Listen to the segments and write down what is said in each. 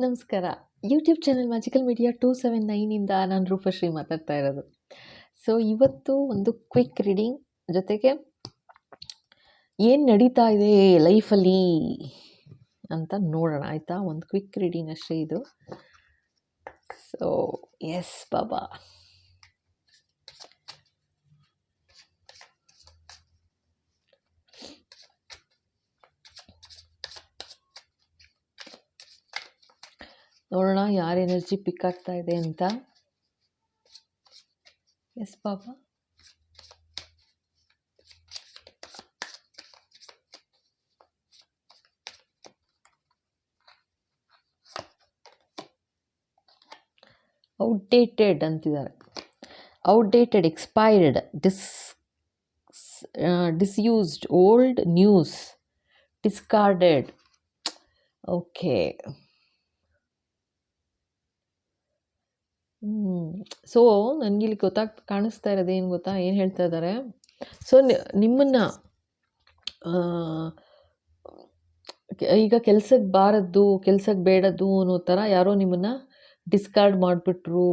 ನಮಸ್ಕಾರ. YouTube channel magical media 279 ಇಂದ ನಾನು ರೂಪಶ್ರೀ ಮಾತಾಡ್ತಾ ಇರೋದು. ಸೊ, ಇವತ್ತು ಒಂದು ಕ್ವಿಕ್ ರೀಡಿಂಗ್ ಜೊತೆಗೆ ಏನು ನಡೀತಾ ಇದೆ ಲೈಫಲ್ಲಿ ಅಂತ ನೋಡೋಣ ಆಯಿತಾ? ಒಂದು ಕ್ವಿಕ್ ರೀಡಿಂಗ್ ಅಷ್ಟೇ ಇದು. ಸೊ, ಎಸ್ ಬಾಬಾ. ನೋಡೋಣ ಯಾರ ಎನರ್ಜಿ ಪಿಕ್ ಆಗ್ತಾ ಇದೆ ಅಂತ. ಎಸ್ ಬಾಬಾ. ಔಟ್ಡೇಟೆಡ್ ಅಂತಿದ್ದಾರೆ. Outdated, expired, disused, old news, discarded. Okay. So, ನನಗಿಲ್ಲಿ ಕಾಣಿಸ್ತಾ ಇರೋದು ಏನು ಗೊತ್ತಾ? ಏನು ಹೇಳ್ತಾ ಇದ್ದಾರೆ? ಸೊ, ನಿಮ್ಮನ್ನು ಈಗ ಕೆಲ್ಸಕ್ಕೆ ಬಾರದ್ದು, ಕೆಲ್ಸಕ್ಕೆ ಬೇಡದ್ದು ಅನ್ನೋ ಥರ ಯಾರೋ ನಿಮ್ಮನ್ನು ಡಿಸ್ಕಾರ್ಡ್ ಮಾಡಿಬಿಟ್ರು,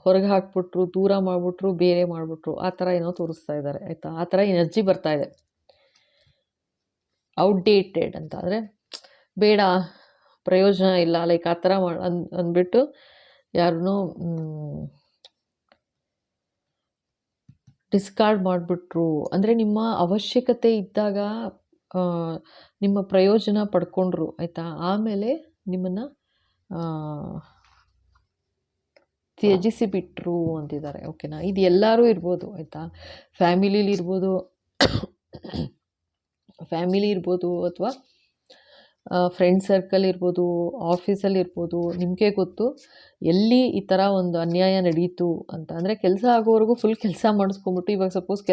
ಹೊರಗೆ ಹಾಕ್ಬಿಟ್ರು, ದೂರ ಮಾಡಿಬಿಟ್ರು, ಬೇರೆ ಮಾಡಿಬಿಟ್ರು, ಆ ಥರ ಏನೋ ತೋರಿಸ್ತಾ ಇದ್ದಾರೆ ಆಯಿತಾ? ಆ ಥರ ಎನರ್ಜಿ ಬರ್ತಾ ಇದೆ. ಔಟ್ಡೇಟೆಡ್ ಅಂತ ಅಂದರೆ ಬೇಡ, ಪ್ರಯೋಜನ ಇಲ್ಲ, ಲೈಕ್ ಆ ಥರ ಅಂದ್ಬಿಟ್ಟು ಯಾರನ್ನೋ ಡಿಸ್ಕಾರ್ಡ್ ಮಾಡಿಬಿಟ್ರು. ಅಂದರೆ ನಿಮ್ಮ ಅವಶ್ಯಕತೆ ಇದ್ದಾಗ ನಿಮ್ಮ ಪ್ರಯೋಜನ ಪಡ್ಕೊಂಡ್ರು ಆಯಿತಾ? ಆಮೇಲೆ ನಿಮ್ಮನ್ನು ತ್ಯಜಿಸಿಬಿಟ್ರು ಅಂತಿದ್ದಾರೆ. ಓಕೆನಾ? ಇದು ಎಲ್ಲರೂ ಇರ್ಬೋದು ಆಯಿತಾ? ಫ್ಯಾಮಿಲಿ ಇರ್ಬೋದು ಅಥವಾ ಫ್ರೆಂಡ್ ಸರ್ಕಲ್ ಇರ್ಬೋದು, ಆಫೀಸಲ್ಲಿ ಇರ್ಬೋದು. ನಿಮಗೆ ಗೊತ್ತು ಎಲ್ಲಿ ಈ ಥರ ಒಂದು ಅನ್ಯಾಯ ನಡೀತು ಅಂತ. ಅಂದರೆ ಕೆಲಸ ಆಗೋವರೆಗೂ ಫುಲ್ ಕೆಲಸ ಮಾಡಿಸ್ಕೊಂಬಿಟ್ಟು, ಇವಾಗ ಸಪೋಸ್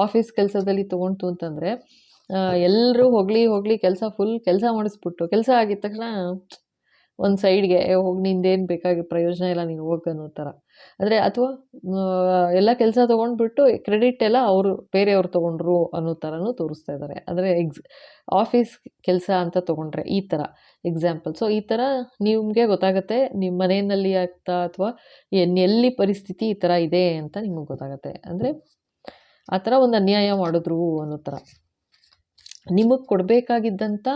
ಆಫೀಸ್ ಕೆಲಸದಲ್ಲಿ ತೊಗೊಂತು ಅಂತಂದರೆ ಎಲ್ಲರೂ ಹೋಗಲಿ ಫುಲ್ ಕೆಲಸ ಮಾಡಿಸ್ಬಿಟ್ಟು, ಕೆಲಸ ಆಗಿದ ತಕ್ಷಣ ಒಂದು ಸೈಡ್ಗೆ ಹೋಗಿ ನಿಂದೇನು ಬೇಕಾಗಿ ಪ್ರಯೋಜನ ಇಲ್ಲ, ನೀನು ಹೋಗಿ ಅನ್ನೋ ಥರ. ಅಂದರೆ ಅಥವಾ ಎಲ್ಲ ಕೆಲಸ ತೊಗೊಂಡ್ಬಿಟ್ಟು ಕ್ರೆಡಿಟ್ ಎಲ್ಲ ಬೇರೆಯವ್ರು ತೊಗೊಂಡ್ರು ಅನ್ನೋ ಥರನೂ ತೋರಿಸ್ತಾ ಇದ್ದಾರೆ. ಅಂದರೆ ಆಫೀಸ್ ಕೆಲಸ ಅಂತ ತೊಗೊಂಡ್ರೆ ಈ ಥರ ಎಕ್ಸಾಂಪಲ್. ಸೊ, ಈ ಥರ ನಿಮಗೆ ಗೊತ್ತಾಗುತ್ತೆ ನಿಮ್ಮ ಮನೆಯಲ್ಲಿ ಆಗ್ತಾ ಅಥವಾ ಎಲ್ಲಿ ಪರಿಸ್ಥಿತಿ ಈ ಥರ ಇದೆ ಅಂತ ನಿಮಗೆ ಗೊತ್ತಾಗುತ್ತೆ. ಅಂದರೆ ಆ ಥರ ಒಂದು ಅನ್ಯಾಯ ಮಾಡಿದ್ರು ಅನ್ನೋ ಥರ. ನಿಮಗೆ ಕೊಡಬೇಕಾಗಿದ್ದಂಥ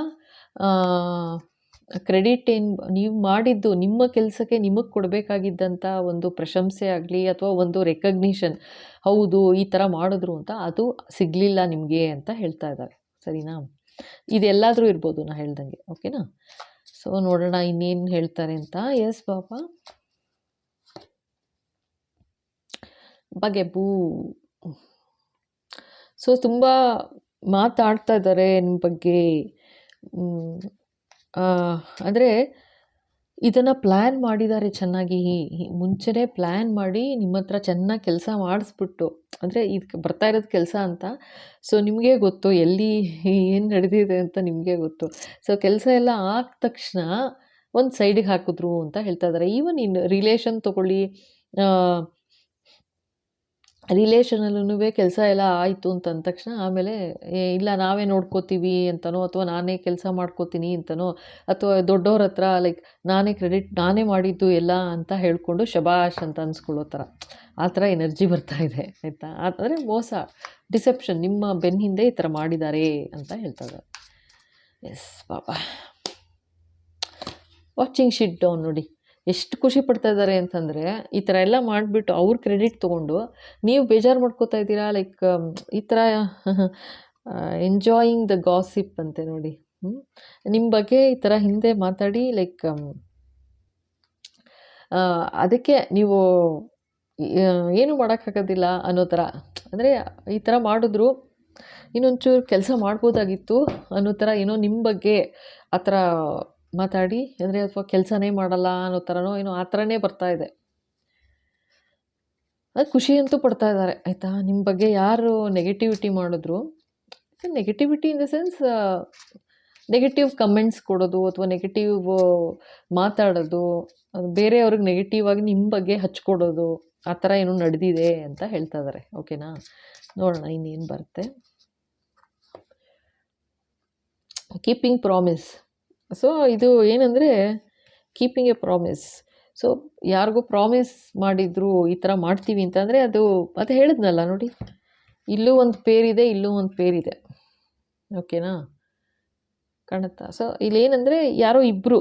ಕ್ರೆಡಿಟ್ ನೀವು ಮಾಡಿದ್ದು ನಿಮ್ಮ ಕೆಲಸಕ್ಕೆ ನಿಮಗೆ ಕೊಡಬೇಕಾಗಿದ್ದಂಥ ಒಂದು ಪ್ರಶಂಸೆ ಆಗಲಿ ಅಥವಾ ಒಂದು ರೆಕಗ್ನಿಷನ್, ಹೌದು ಈ ಥರ ಮಾಡಿದ್ರು ಅಂತ, ಅದು ಸಿಗಲಿಲ್ಲ ನಿಮಗೆ ಅಂತ ಹೇಳ್ತಾ ಇದ್ದಾರೆ. ಸರಿನಾ? ಇದೆಲ್ಲಾದರೂ ಇರ್ಬೋದು ನಾ ಹೇಳ್ದಂಗೆ. ಓಕೆನಾ? ಸೊ, ನೋಡೋಣ ಇನ್ನೇನು ಹೇಳ್ತಾರೆ ಅಂತ. ಎಸ್ ಬಾಬಾ. ಬಗೆಬೂ. ಸೊ, ತುಂಬ ಮಾತಾಡ್ತಾ ಇದ್ದಾರೆ ನಿಮ್ಮ ಬಗ್ಗೆ. ಅಂದರೆ ಇದನ್ನು ಪ್ಲ್ಯಾನ್ ಮಾಡಿದ್ದಾರೆ ಚೆನ್ನಾಗಿ, ಮುಂಚೆನೇ ಪ್ಲ್ಯಾನ್ ಮಾಡಿ ನಿಮ್ಮ ಹತ್ರ ಚೆನ್ನಾಗಿ ಕೆಲಸ ಮಾಡಿಸ್ಬಿಟ್ಟು, ಅಂದರೆ ಇದಕ್ಕೆ ಬರ್ತಾ ಇರೋದು ಕೆಲಸ ಅಂತ. ಸೊ, ನಿಮಗೆ ಗೊತ್ತು ಎಲ್ಲಿ ಏನು ನಡೆದಿದೆ ಅಂತ ನಿಮಗೆ ಗೊತ್ತು. ಸೊ, ಕೆಲಸ ಎಲ್ಲ ಆದ ತಕ್ಷಣ ಒಂದು ಸೈಡಿಗೆ ಹಾಕಿದ್ರು ಅಂತ ಹೇಳ್ತಾ ಇದ್ದಾರೆ. ಈವನ್ ಇನ್ ರಿಲೇಷನ್ ತೊಗೊಳ್ಳಿ, ರಿಲೇಷನಲ್ಲೂ ಕೆಲಸ ಎಲ್ಲ ಆಯಿತು ಅಂತ ಅಂದ ತಕ್ಷಣ ಆಮೇಲೆ ಇಲ್ಲ ನಾವೇ ನೋಡ್ಕೋತೀವಿ ಅಂತನೋ, ಅಥವಾ ನಾನೇ ಕೆಲಸ ಮಾಡ್ಕೋತೀನಿ ಅಂತನೋ, ಅಥವಾ ದೊಡ್ಡವ್ರ ಹತ್ರ ಲೈಕ್ ನಾನೇ ಮಾಡಿದ್ದು ಎಲ್ಲ ಅಂತ ಹೇಳ್ಕೊಂಡು ಶಬಾಷ್ ಅಂತ ಅನ್ಸ್ಕೊಳ್ಳೋ ಥರ, ಆ ಥರ ಎನರ್ಜಿ ಬರ್ತಾ ಇದೆ ಆಯಿತಾ? ಅಂದರೆ ಮೋಸ, ಡಿಸೆಪ್ಷನ್, ನಿಮ್ಮ ಬೆನ್ನ ಹಿಂದೆ ಈ ಥರ ಮಾಡಿದ್ದಾರೆ ಅಂತ ಹೇಳ್ತಾ ಇದ್ದಾರೆ. ಎಸ್ ಬಾಬಾ. ವಾಚಿಂಗ್ ಶೀಟ್ ಡೌನ್ ನೋಡಿ ಎಷ್ಟು ಖುಷಿ ಪಡ್ತಾ ಇದ್ದಾರೆ ಅಂತಂದರೆ, ಈ ಥರ ಎಲ್ಲ ಮಾಡಿಬಿಟ್ಟು ಅವ್ರ ಕ್ರೆಡಿಟ್ ತೊಗೊಂಡು ನೀವು ಬೇಜಾರು ಮಾಡ್ಕೋತಾ ಇದ್ದೀರಾ. ಲೈಕ್ ಈ ಥರ ಎಂಜಾಯಿಂಗ್ ದ ಗಾಸಿಪ್ ಅಂತೆ ನೋಡಿ. ನಿಮ್ಮ ಬಗ್ಗೆ ಈ ಥರ ಹಿಂದೆ ಮಾತಾಡಿ ಲೈಕ್ ಅದಕ್ಕೆ ನೀವು ಏನು ಮಾಡೋಕ್ಕಾಗೋದಿಲ್ಲ ಅನ್ನೋ ಥರ. ಅಂದರೆ ಈ ಥರ ಮಾಡಿದ್ರು ಇನ್ನೊಂಚೂರು ಕೆಲಸ ಮಾಡ್ಬೋದಾಗಿತ್ತು ಅನ್ನೋ ಥರ ಏನೋ ನಿಮ್ಮ ಬಗ್ಗೆ ಆ ಥರ ಮಾತಾಡಿ, ಅಂದರೆ ಅಥವಾ ಕೆಲಸನೇ ಮಾಡಲ್ಲ ಅನ್ನೋ ಥರನೋ ಏನೋ ಆ ಥರನೇ ಬರ್ತಾ ಇದೆ. ಅದು ಖುಷಿ ಅಂತೂ ಪಡ್ತಾ ಇದ್ದಾರೆ ಆಯಿತಾ? ನಿಮ್ಮ ಬಗ್ಗೆ ಯಾರು ನೆಗೆಟಿವಿಟಿ ಮಾಡಿದ್ರು, negativity in the sense negative comments ಕೊಡೋದು ಅಥವಾ ನೆಗೆಟಿವ್ ಮಾತಾಡೋದು, ಬೇರೆಯವ್ರಿಗೆ ನೆಗೆಟಿವ್ ಆಗಿ ನಿಮ್ಮ ಬಗ್ಗೆ ಹಚ್ಕೊಡೋದು, ಆ ಥರ ಏನೋ ನಡೆದಿದೆ ಅಂತ ಹೇಳ್ತಾ ಇದ್ದಾರೆ. ಓಕೆನಾ? ನೋಡೋಣ ಇನ್ನೇನು ಬರುತ್ತೆ. Keeping promise. ಸೊ, ಇದು ಏನಂದರೆ ಕೀಪಿಂಗ್ ಎ ಪ್ರಾಮಿಸ್. ಸೊ ಯಾರಿಗೂ ಪ್ರಾಮಿಸ್ ಮಾಡಿದ್ರು ಈ ಥರ ಮಾಡ್ತೀವಿ ಅಂತಂದರೆ ಅದು ಹೇಳಿದ್ನಲ್ಲ ನೋಡಿ, ಇಲ್ಲೂ ಒಂದು ಪೇರಿದೆ, ಇಲ್ಲೂ ಒಂದು ಪೇರಿದೆ. ಓಕೆನಾ, ಕಾಣುತ್ತಾ? ಸೊ ಇಲ್ಲೇನಂದರೆ ಯಾರೋ ಇಬ್ಬರು,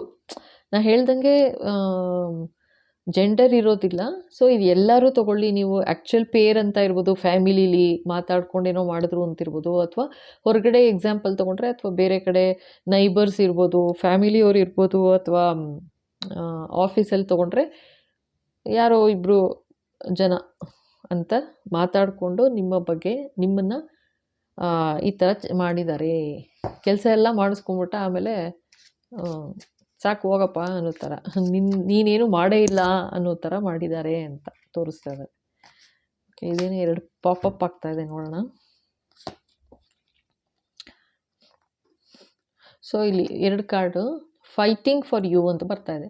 ನಾ ಹೇಳ್ದಂಗೆ ಜೆಂಡರ್ ಇರೋದಿಲ್ಲ. ಸೊ ಇದು ಎಲ್ಲರೂ ತೊಗೊಳ್ಳಿ ನೀವು. ಆ್ಯಕ್ಚುಯಲ್ ಪೇರ್ ಅಂತ ಇರ್ಬೋದು, ಫ್ಯಾಮಿಲಿಲಿ ಮಾತಾಡ್ಕೊಂಡೇನೋ ಮಾಡಿದ್ರು ಅಂತಿರ್ಬೋದು, ಅಥವಾ ಹೊರಗಡೆ ಎಕ್ಸಾಂಪಲ್ ತೊಗೊಂಡ್ರೆ, ಅಥವಾ ಬೇರೆ ಕಡೆ ನೈಬರ್ಸ್ ಇರ್ಬೋದು, ಫ್ಯಾಮಿಲಿಯವ್ರು ಇರ್ಬೋದು, ಅಥವಾ ಆಫೀಸಲ್ಲಿ ತೊಗೊಂಡ್ರೆ ಯಾರೋ ಇಬ್ಬರು ಜನ ಅಂತ ಮಾತಾಡಿಕೊಂಡು ನಿಮ್ಮ ಬಗ್ಗೆ ನಿಮ್ಮನ್ನು ಈ ಥರ ಮಾಡಿದ್ದಾರೆ, ಕೆಲಸ ಎಲ್ಲ ಮಾಡಿಸ್ಕೊಂಬಿಟ್ಟ, ಆಮೇಲೆ ಸಾಕು ಹೋಗಪ್ಪ ಅನ್ನೋ ಥರ, ನೀನೇನು ಮಾಡೇ ಇಲ್ಲ ಅನ್ನೋ ಥರ ಮಾಡಿದ್ದಾರೆ ಅಂತ ತೋರಿಸ್ತಾ ಇದ್ದಾರೆ. ಓಕೆ, ಇದೇನೇ 2 ಪಾಪಪ್ ಆಗ್ತಾ ಇದೆ, ನೋಡೋಣ. ಸೊ ಇಲ್ಲಿ 2 ಕಾರ್ಡು, ಫೈಟಿಂಗ್ ಫಾರ್ ಯು ಅಂತ ಬರ್ತಾ ಇದೆ.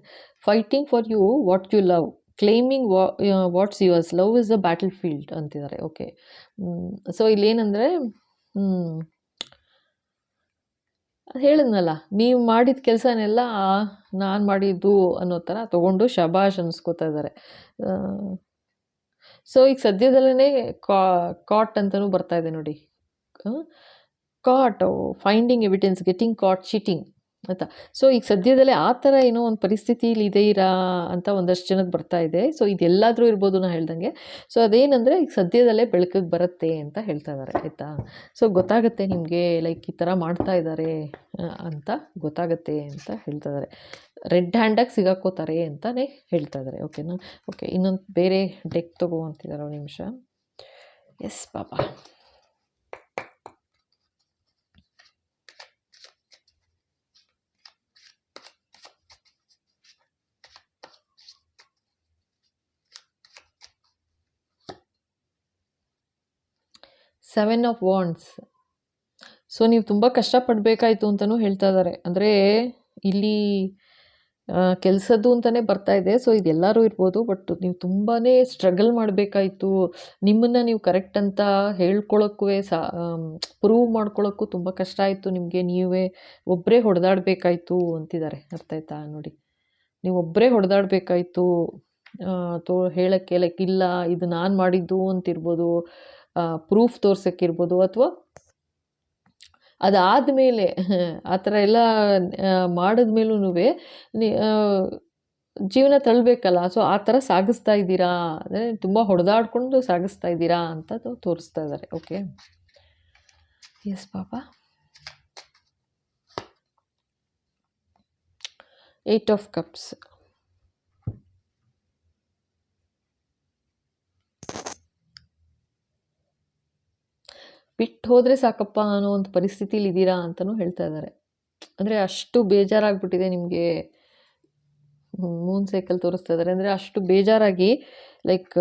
Fighting for you what you love, claiming what's yours, love is a battlefield ಅಂತಿದ್ದಾರೆ. ಓಕೆ, ಸೊ ಇಲ್ಲೇನಂದರೆ ಹೇಳಿದ್ನಲ್ಲ, ನೀವು ಮಾಡಿದ ಕೆಲಸನೆಲ್ಲ ನಾನು ಮಾಡಿದ್ದು ಅನ್ನೋ ಥರ ತೊಗೊಂಡು ಶಬಾಷ್ ಅನ್ನಿಸ್ಕೋತಾ ಇದ್ದಾರೆ. ಸೊ ಈಗ ಸದ್ಯದಲ್ಲೇ ಕಾಟ್ ಅಂತಲೂ ಬರ್ತಾ ಇದೆ ನೋಡಿ. ಕಾಟ್, ಫೈಂಡಿಂಗ್ ಎವಿಡೆನ್ಸ್, ಗೆಟಿಂಗ್ ಕಾಟ್ ಚೀಟಿಂಗ್ ಆಯಿತಾ. ಸೊ ಈಗ ಸದ್ಯದಲ್ಲೇ ಆ ಥರ ಏನೋ ಒಂದು ಪರಿಸ್ಥಿತಿಲಿ ಇದೀರಾ ಅಂತ ಒಂದಷ್ಟು ಜನಕ್ಕೆ ಬರ್ತಾ ಇದೆ. ಸೊ ಇದೆಲ್ಲಾದರೂ ಇರ್ಬೋದು ನಾ ಹೇಳ್ದಂಗೆ. ಸೊ ಅದೇನಂದರೆ ಈಗ ಸದ್ಯದಲ್ಲೇ ಬೆಳಕಿಗೆ ಬರುತ್ತೆ ಅಂತ ಹೇಳ್ತಾ ಇದ್ದಾರೆ, ಆಯಿತಾ. ಸೊ ಗೊತ್ತಾಗುತ್ತೆ ನಿಮಗೆ, ಲೈಕ್ ಈ ಥರ ಮಾಡ್ತಾ ಇದ್ದಾರೆ ಅಂತ ಗೊತ್ತಾಗುತ್ತೆ ಅಂತ ಹೇಳ್ತಾ ಇದ್ದಾರೆ. ರೆಡ್ ಹ್ಯಾಂಡಾಗಿ ಸಿಗಾಕೋತಾರೆ ಅಂತಲೇ ಹೇಳ್ತಾ ಇದ್ದಾರೆ. ಓಕೆನಾ. ಓಕೆ, ಇನ್ನೊಂದು ಬೇರೆ ಡೆಕ್ ತಗೋ ಅಂತಿದ್ದಾರೆ, ಒಂದು ನಿಮಿಷ. ಎಸ್ ಪಾಪಾ. Seven of wands. ಸೊ ನೀವು ತುಂಬ ಕಷ್ಟಪಡಬೇಕಾಯ್ತು ಅಂತಲೂ ಹೇಳ್ತಾ ಇದ್ದಾರೆ. ಅಂದರೆ ಇಲ್ಲಿ ಕೆಲಸದ್ದು ಅಂತಲೇ ಬರ್ತಾ ಇದೆ. ಸೊ ಇದೆಲ್ಲರೂ ಇರ್ಬೋದು, ಬಟ್ ನೀವು ತುಂಬಾ ಸ್ಟ್ರಗಲ್ ಮಾಡಬೇಕಾಯ್ತು. ನಿಮ್ಮನ್ನು ನೀವು ಕರೆಕ್ಟ್ ಅಂತ ಹೇಳ್ಕೊಳ್ಳೋಕ್ಕೂ ಪ್ರೂವ್ ಮಾಡ್ಕೊಳ್ಳೋಕ್ಕೂ ತುಂಬ ಕಷ್ಟ ಆಯಿತು ನಿಮಗೆ. ನೀವೇ ಒಬ್ಬರೇ ಹೊಡೆದಾಡಬೇಕಾಯ್ತು ಅಂತಿದ್ದಾರೆ. ಅರ್ಥ ಆಯ್ತಾ ನೋಡಿ, ನೀವು ಒಬ್ಬರೇ ಹೊಡೆದಾಡಬೇಕಾಯ್ತು ಹೇಳೋಕ್ಕೆ, ಲೈಕ್ ಇಲ್ಲ ಇದು ನಾನು ಮಾಡಿದ್ದು ಅಂತಿರ್ಬೋದು, ಪ್ರೂಫ್ ತೋರ್ಸೋಕ್ಕಿರ್ಬೋದು, ಅಥವಾ ಅದಾದಮೇಲೆ ಆ ಥರ ಎಲ್ಲ ಮಾಡಿದ್ಮೇಲೂ ಜೀವನ ತಳ್ಳಬೇಕಲ್ಲ. ಸೊ ಆ ಥರ ಸಾಗಿಸ್ತಾ ಇದ್ದೀರಾ, ಅಂದರೆ ತುಂಬ ಹೊಡೆದಾಡ್ಕೊಂಡು ಸಾಗಿಸ್ತಾ ಇದ್ದೀರಾ ಅಂತ ತೋರಿಸ್ತಾ ಇದ್ದಾರೆ. ಓಕೆ, ಎಸ್ ಪಾಪ. 8 ಆಫ್ ಕಪ್ಸ್. ಬಿಟ್ಟು ಹೋದರೆ ಸಾಕಪ್ಪ ಅನ್ನೋ ಒಂದು ಪರಿಸ್ಥಿತಿಲಿ ಇದ್ದೀರಾ ಅಂತಲೂ ಹೇಳ್ತಾ ಇದ್ದಾರೆ. ಅಂದರೆ ಅಷ್ಟು ಬೇಜಾರಾಗ್ಬಿಟ್ಟಿದೆ ನಿಮಗೆ. ಮೂನ್ ಸೈಕಲ್ ತೋರಿಸ್ತಾ ಇದ್ದಾರೆ. ಅಂದರೆ ಅಷ್ಟು ಬೇಜಾರಾಗಿ, ಲೈಕ್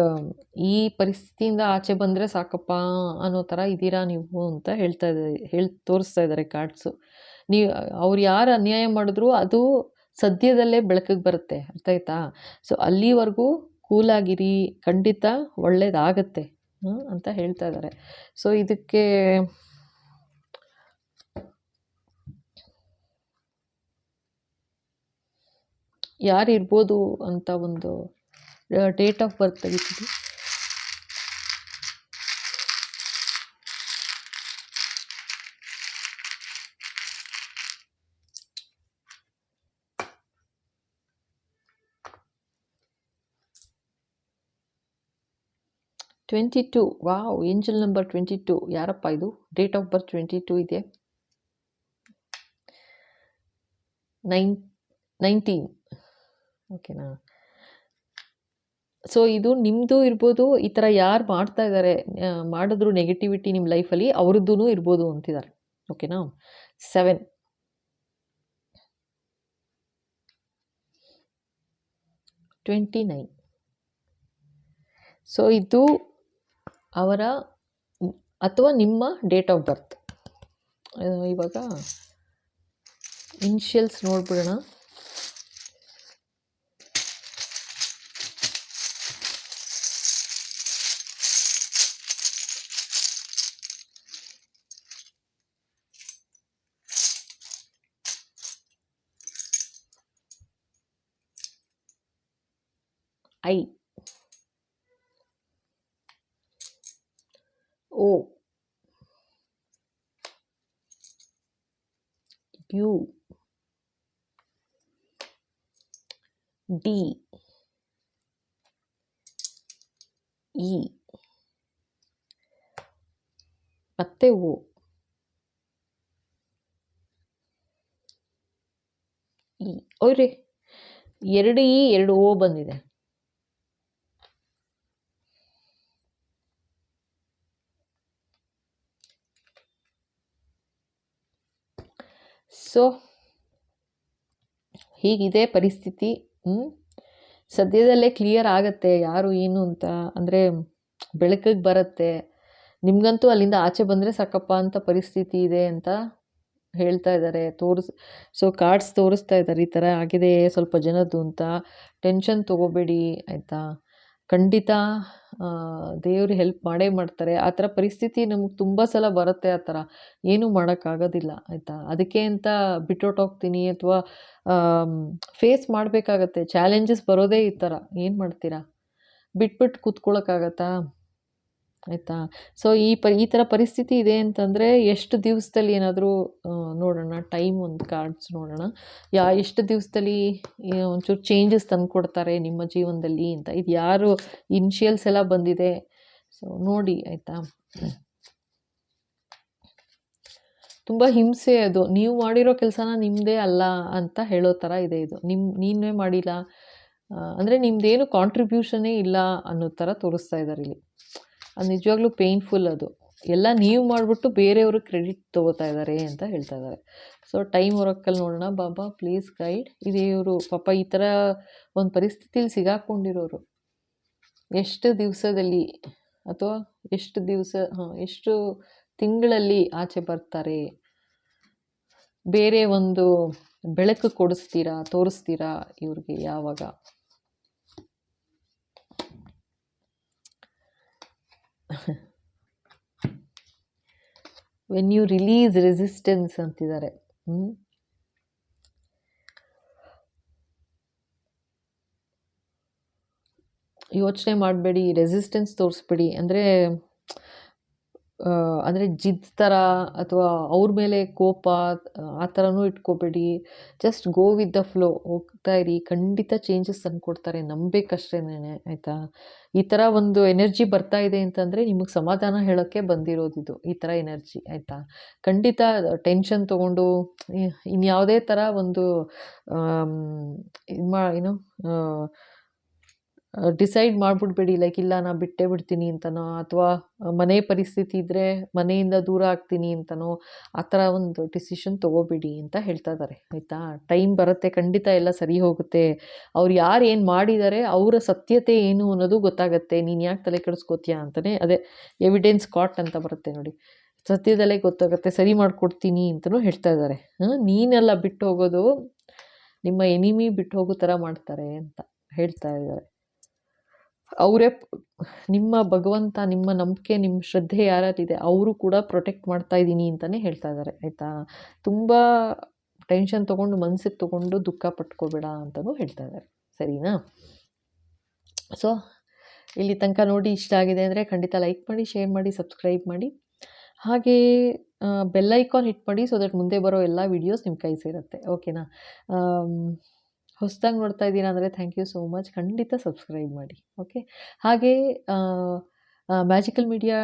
ಈ ಪರಿಸ್ಥಿತಿಯಿಂದ ಆಚೆ ಬಂದರೆ ಸಾಕಪ್ಪ ಅನ್ನೋ ಥರ ಇದ್ದೀರಾ ನೀವು ಅಂತ ತೋರಿಸ್ತಾ ಇದ್ದಾರೆ ಕಾರ್ಡ್ಸು. ಅವ್ರು ಯಾರು ಅನ್ಯಾಯ ಮಾಡಿದ್ರು ಅದು ಸದ್ಯದಲ್ಲೇ ಬೆಳಕಿಗೆ ಬರುತ್ತೆ, ಅರ್ಥ ಆಯ್ತಾ. ಸೊ ಅಲ್ಲಿವರೆಗೂ ಕೂಲಾಗಿರಿ, ಖಂಡಿತ ಒಳ್ಳೇದಾಗತ್ತೆ ಅಂತ ಹೇಳ್ತಾ ಇದ್ದಾರೆ. ಸೊ ಇದಕ್ಕೆ ಯಾರಿರ್ಬೋದು ಅಂತ ಒಂದು ಡೇಟ್ ಆಫ್ ಬರ್ತ್ ತೆಗಿತೀವಿ. ಟ್ವೆಂಟಿ-2. Wow, angel number 22. ಯಾರಪ್ಪ ಇದು? ಡೇಟ್ ಆಫ್ ಬರ್ತ್ 22 ಇದೆ. 19. ಓಕೆನಾ. ಸೊ ಇದು ನಿಮ್ಮದು ಇರ್ಬೋದು, ಈ ಥರ ಯಾರು ಮಾಡ್ತಾ ಇದ್ದಾರೆ, ಮಾಡಿದ್ರು ನೆಗೆಟಿವಿಟಿ ನಿಮ್ಮ ಲೈಫಲ್ಲಿ, ಅವ್ರದ್ದೂ ಇರ್ಬೋದು ಅಂತಿದ್ದಾರೆ. ಓಕೆನಾ. 7. 29. ಸೊ ಇದು ಅವರ ಅಥವಾ ನಿಮ್ಮ ಡೇಟ್ ಆಫ್ ಬರ್ತ್. ಇವಾಗ ಇನಿಷಿಯಲ್ಸ್ ನೋಡ್ಬಿಡೋಣ. I, O, U, D, E, ಮತ್ತೆ ಓ, ಇ. ಓಯ್ರಿ, 2 ಇ 2 ಓ ಬಂದಿದೆ. ಸೊ ಹೀಗಿದೆ ಪರಿಸ್ಥಿತಿ. ಸದ್ಯದಲ್ಲೇ ಕ್ಲಿಯರ್ ಆಗತ್ತೆ ಯಾರು ಏನು ಅಂತ, ಅಂದರೆ ಬೆಳಕಿಗೆ ಬರುತ್ತೆ. ನಿಮಗಂತೂ ಅಲ್ಲಿಂದ ಆಚೆ ಬಂದರೆ ಸಾಕಪ್ಪ ಅಂತ ಪರಿಸ್ಥಿತಿ ಇದೆ ಅಂತ ಹೇಳ್ತಾ ಇದ್ದಾರೆ. ಸೊ ಕಾರ್ಡ್ಸ್ ತೋರಿಸ್ತಾ ಇದ್ದಾರೆ, ಈ ಥರ ಆಗಿದೆ ಸ್ವಲ್ಪ ಜನದ್ದು ಅಂತ. ಟೆನ್ಷನ್ ತೊಗೋಬೇಡಿ ಆಯಿತಾ. ಖಂಡಿತ ದೇವರು ಹೆಲ್ಪ್ ಮಾಡೇ ಮಾಡ್ತಾರೆ. ಆ ಥರ ಪರಿಸ್ಥಿತಿ ನಮ್ಗೆ ತುಂಬ ಸಲ ಬರುತ್ತೆ. ಆ ಥರ ಏನೂ ಮಾಡೋಕ್ಕಾಗೋದಿಲ್ಲ ಆಯಿತಾ. ಅದಕ್ಕೆ ಅಂತ ಬಿಟ್ಟೊಟ್ಟೋಗ್ತೀನಿ ಅಥವಾ ಫೇಸ್ ಮಾಡಬೇಕಾಗತ್ತೆ. ಚಾಲೆಂಜಸ್ ಬರೋದೇ ಈ ಥರ, ಏನು ಮಾಡ್ತೀರಾ, ಬಿಟ್ಬಿಟ್ಟು ಕೂತ್ಕೊಳ್ಳೋಕ್ಕಾಗತ್ತಾ ಆಯಿತಾ. ಸೊ ಈ ಥರ ಪರಿಸ್ಥಿತಿ ಇದೆ ಅಂತಂದರೆ ಎಷ್ಟು ದಿವಸದಲ್ಲಿ ಏನಾದರೂ ನೋಡೋಣ, ಟೈಮ್ ಒಂದು ಕಾರ್ಡ್ಸ್ ನೋಡೋಣ, ಎಷ್ಟು ದಿವಸದಲ್ಲಿ ಒಂಚೂರು ಚೇಂಜಸ್ ತಂದುಕೊಡ್ತಾರೆ ನಿಮ್ಮ ಜೀವನದಲ್ಲಿ ಅಂತ. ಇದು ಯಾರು ಇನಿಷಿಯಲ್ಸ್ ಎಲ್ಲ ಬಂದಿದೆ, ಸೊ ನೋಡಿ ಆಯಿತಾ. ತುಂಬ ಹಿಂಸೆ ಅದು, ನೀವು ಮಾಡಿರೋ ಕೆಲಸನ ನಿಮ್ಮದೇ ಅಲ್ಲ ಅಂತ ಹೇಳೋ ಥರ ಇದೆ ಇದು. ನೀವೇ ಮಾಡಿಲ್ಲ ಅಂದರೆ ನಿಮ್ಮದೇನು ಕಾಂಟ್ರಿಬ್ಯೂಷನ್ನೇ ಇಲ್ಲ ಅನ್ನೋ ಥರ ತೋರಿಸ್ತಾ ಇದ್ದಾರೆ ಇಲ್ಲಿ. ಅದು ನಿಜವಾಗ್ಲೂ ಪೇಯ್ನ್ಫುಲ್. ಅದು ಎಲ್ಲ ನೀವು ಮಾಡಿಬಿಟ್ಟು ಬೇರೆಯವರು ಕ್ರೆಡಿಟ್ ತೊಗೋತಾ ಇದ್ದಾರೆ ಅಂತ ಹೇಳ್ತಾ ಇದ್ದಾರೆ. ಸೊ ಟೈಮ್ ಹೊರಕ್ಕಲ್ಲಿ ನೋಡೋಣ. ಬಾಬಾ ಪ್ಲೀಸ್ ಗೈಡ್. ಇವರು ಪಾಪ ಈ ಥರ ಒಂದು ಪರಿಸ್ಥಿತಿಲಿ ಸಿಗಾಕೊಂಡಿರೋರು ಎಷ್ಟು ದಿವಸದಲ್ಲಿ ಅಥವಾ ಎಷ್ಟು ತಿಂಗಳಲ್ಲಿ ಆಚೆ ಬರ್ತಾರೆ? ಬೇರೆ ಒಂದು ಬೆಳಕು ತೋರಿಸ್ತೀರಾ ಇವ್ರಿಗೆ ಯಾವಾಗ? ವೆನ್ ಯು ರಿಲೀಸ್ ರೆಸಿಸ್ಟೆನ್ಸ್ ಅಂತಿದ್ದಾರೆ. ಯೋಚನೆ ಮಾಡಬೇಡಿ, ರೆಸಿಸ್ಟೆನ್ಸ್ ತೋರಿಸ್ಬೇಡಿ. ಅಂದರೆ ಜಿದ್ ಥರ ಅಥವಾ ಅವ್ರ ಮೇಲೆ ಕೋಪ ಆ ಥರನೂ ಇಟ್ಕೋಬೇಡಿ. Just go with the flow, ಹೋಗ್ತಾ ಇರಿ. ಖಂಡಿತ ಚೇಂಜಸ್ ತಂದುಕೊಡ್ತಾರೆ, ನಂಬೇಕಷ್ಟೇನೆ ಆಯಿತಾ. ಈ ಥರ ಒಂದು ಎನರ್ಜಿ ಬರ್ತಾ ಇದೆ ಅಂತಂದರೆ ನಿಮಗೆ ಸಮಾಧಾನ ಹೇಳೋಕ್ಕೆ ಬಂದಿರೋದಿದು, ಈ ಥರ ಎನರ್ಜಿ ಆಯಿತಾ. ಖಂಡಿತ ಟೆನ್ಷನ್ ತೊಗೊಂಡು ಇನ್ಯಾವುದೇ ಥರ ಒಂದು ಡಿಸೈಡ್ ಮಾಡಿಬಿಡ್ಬೇಡಿ. ಲೈಕ್ ಇಲ್ಲ ನಾನು ಬಿಟ್ಟೇ ಬಿಡ್ತೀನಿ ಅಂತನೋ, ಅಥವಾ ಮನೆ ಪರಿಸ್ಥಿತಿ ಇದ್ದರೆ ಮನೆಯಿಂದ ದೂರ ಆಗ್ತೀನಿ ಅಂತನೋ, ಆ ಥರ ಒಂದು ಡಿಸಿಷನ್ ತೊಗೋಬೇಡಿ ಅಂತ ಹೇಳ್ತಾ ಇದ್ದಾರೆ ಆಯಿತಾ. ಟೈಮ್ ಬರುತ್ತೆ, ಖಂಡಿತ ಎಲ್ಲ ಸರಿ ಹೋಗುತ್ತೆ. ಅವ್ರು ಯಾರು ಏನು ಮಾಡಿದ್ದಾರೆ ಅವರ ಸತ್ಯತೆ ಏನು ಅನ್ನೋದು ಗೊತ್ತಾಗುತ್ತೆ. ನೀನು ಯಾಕೆ ತಲೆ ಕೆಡಿಸ್ಕೋತೀಯ ಅಂತಲೇ, ಅದೇ ಎವಿಡೆನ್ಸ್ ಕಾಟ್ ಅಂತ ಬರುತ್ತೆ ನೋಡಿ, ಸತ್ಯದಲ್ಲೇ ಗೊತ್ತಾಗುತ್ತೆ, ಸರಿ ಮಾಡಿಕೊಡ್ತೀನಿ ಅಂತಲೂ ಹೇಳ್ತಾ ಇದ್ದಾರೆ. ನೀನೆಲ್ಲ ಬಿಟ್ಟು ಹೋಗೋದು, ನಿಮ್ಮ ಎನಿಮಿ ಬಿಟ್ಟು ಹೋಗೋ ಥರ ಮಾಡ್ತಾರೆ ಅಂತ ಹೇಳ್ತಾ ಇದ್ದಾರೆ. ಅವರೇ ನಿಮ್ಮ ಭಗವಂತ, ನಿಮ್ಮ ನಂಬಿಕೆ, ನಿಮ್ಮ ಶ್ರದ್ಧೆ ಯಾರಿದೆ ಅವರು ಕೂಡ ಪ್ರೊಟೆಕ್ಟ್ ಮಾಡ್ತಾ ಇದ್ದೀನಿ ಅಂತಲೇ ಹೇಳ್ತಾ ಇದ್ದಾರೆ ಆಯಿತಾ. ತುಂಬ ಟೆನ್ಷನ್ ತೊಗೊಂಡು ಮನಸ್ಸಿಗೆ ತೊಗೊಂಡು ದುಃಖ ಪಟ್ಕೋಬೇಡ ಅಂತಲೂ ಹೇಳ್ತಾ ಇದ್ದಾರೆ. ಸರಿನಾ? ಸೊ ಇಲ್ಲಿ ತನಕ ನೋಡಿ ಇಷ್ಟ ಆಗಿದೆ ಅಂದರೆ ಖಂಡಿತ ಲೈಕ್ ಮಾಡಿ, ಶೇರ್ ಮಾಡಿ, ಸಬ್ಸ್ಕ್ರೈಬ್ ಮಾಡಿ. ಹಾಗೇ ಬೆಲ್ ಐಕಾನ್ ಹಿಟ್ ಮಾಡಿ, ಸೊ ದಟ್ ಮುಂದೆ ಬರೋ ಎಲ್ಲ ವೀಡಿಯೋಸ್ ನಿಮ್ಮ ಕೈ ಸೇರುತ್ತೆ. ಓಕೆನಾ? ಹೊಸದಾಗಿ ನೋಡ್ತಾ ಇದ್ದೀರಾ ಅಂದರೆ ಥ್ಯಾಂಕ್ ಯು ಸೋ ಮಚ್. ಖಂಡಿತ ಸಬ್ಸ್ಕ್ರೈಬ್ ಮಾಡಿ. ಓಕೆ. ಹಾಗೇ ಮ್ಯಾಜಿಕಲ್ ಮೀಡಿಯಾ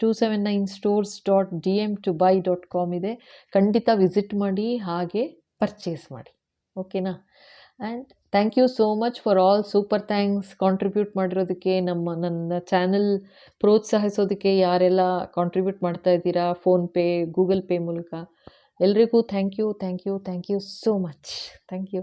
279 stores.dm2buy.com ಇದೆ. ಖಂಡಿತ ವಿಸಿಟ್ ಮಾಡಿ, ಹಾಗೆ ಪರ್ಚೇಸ್ ಮಾಡಿ. ಓಕೆನಾ? And thank you so much for all super thanks. Contribute ಮಾಡಿರೋದಕ್ಕೆ, ನನ್ನ ಚಾನಲ್ ಪ್ರೋತ್ಸಾಹಿಸೋದಕ್ಕೆ ಯಾರೆಲ್ಲ ಕಾಂಟ್ರಿಬ್ಯೂಟ್ ಮಾಡ್ತಾ ಇದ್ದೀರಾ ಫೋನ್ಪೇ, ಗೂಗಲ್ ಪೇ ಮೂಲಕ, ಎಲ್ರಿಗೂ thank you so much. Thank you.